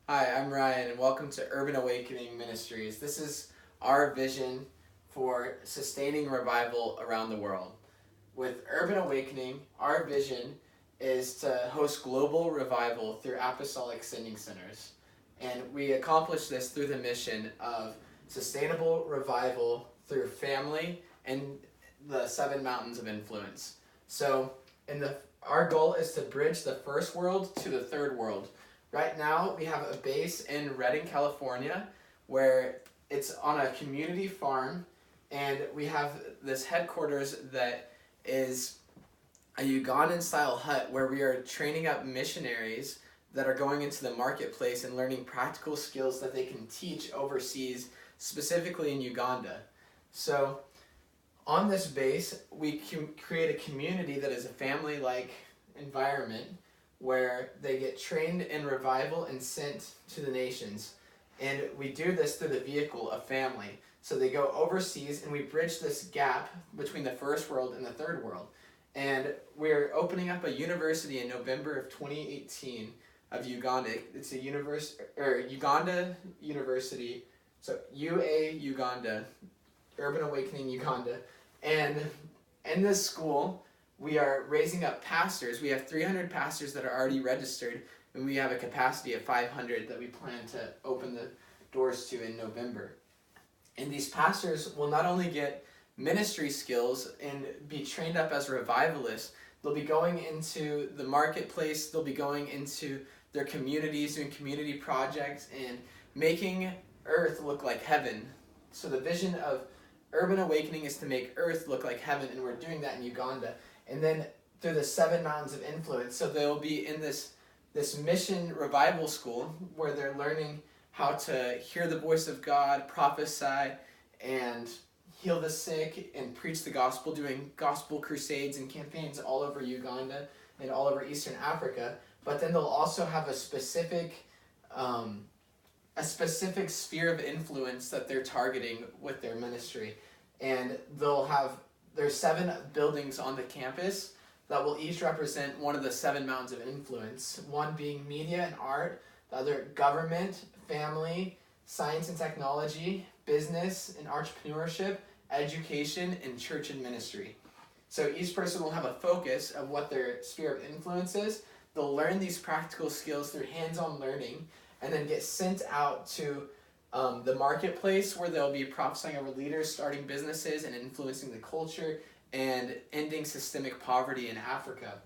Hi, I'm Ryan, and welcome to Urban Awakening Ministries. This is our vision for sustaining revival around the world. With Urban Awakening, our vision is to host global revival through apostolic sending centers. And we accomplish this through the mission of sustainable revival through family and the seven mountains of influence. So, our goal is to bridge the first world to the third world. Right now, we have a base in Redding, California, where it's on a community farm, and we have this headquarters that is a Ugandan-style hut where we are training up missionaries that are going into the marketplace and learning practical skills that they can teach overseas, specifically in Uganda. So, on this base, we can create a community that is a family-like environment where they get trained in revival and sent to the nations. And we do this through the vehicle of family. So they go overseas and we bridge this gap between the first world and the third world. And we're opening up a university in November of 2018 of Uganda. It's a Uganda University. So UA Uganda, Urban Awakening Uganda. And in this school, we are raising up pastors. We have 300 pastors that are already registered, and we have a capacity of 500 that we plan to open the doors to in November. And these pastors will not only get ministry skills and be trained up as revivalists, they'll be going into the marketplace, they'll be going into their communities, doing community projects, and making earth look like heaven. So the vision of Urban Awakening is to make earth look like heaven, and we're doing that in Uganda. And then through the seven mountains of influence, so they'll be in this mission revival school where they're learning how to hear the voice of God, prophesy, and heal the sick, and preach the gospel, doing gospel crusades and campaigns all over Uganda and all over Eastern Africa. But then they'll also have a specific sphere of influence that they're targeting with their ministry. And there's 7 buildings on the campus that will each represent one of the 7 mountains of influence. One being media and art, the other government, family, science and technology, business and entrepreneurship, education, and church and ministry. So each person will have a focus of what their sphere of influence is. They'll learn these practical skills through hands-on learning, and then get sent out to the marketplace where they'll be prophesying over leaders, starting businesses, and influencing the culture, and ending systemic poverty in Africa.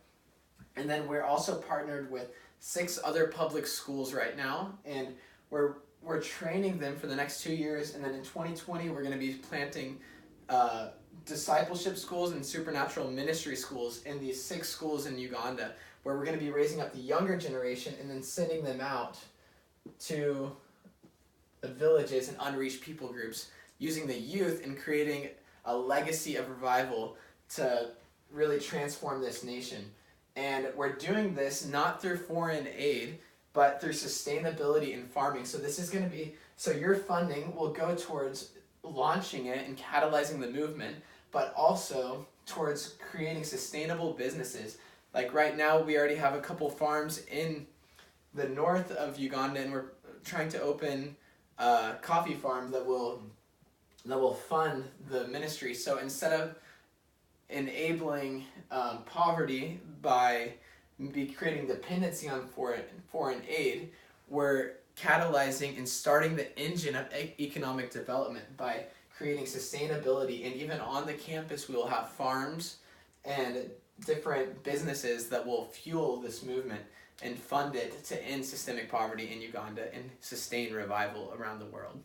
And then we're also partnered with 6 other public schools right now, and we're training them for the next 2 years, and then in 2020 we're going to be planting discipleship schools and supernatural ministry schools in these 6 schools in Uganda, where we're going to be raising up the younger generation and then sending them out to the villages and unreached people groups, using the youth and creating a legacy of revival to really transform this nation. And we're doing this not through foreign aid, but through sustainability in farming. So your funding will go towards launching it and catalyzing the movement, but also towards creating sustainable businesses. Like right now, we already have a couple farms in the north of Uganda, and we're trying to open a coffee farm that will fund the ministry. So instead of enabling poverty by creating dependency on foreign aid, we're catalyzing and starting the engine of economic development by creating sustainability. And even on the campus, we will have farms and different businesses that will fuel this movement and fund it to end systemic poverty in Uganda and sustain revival around the world.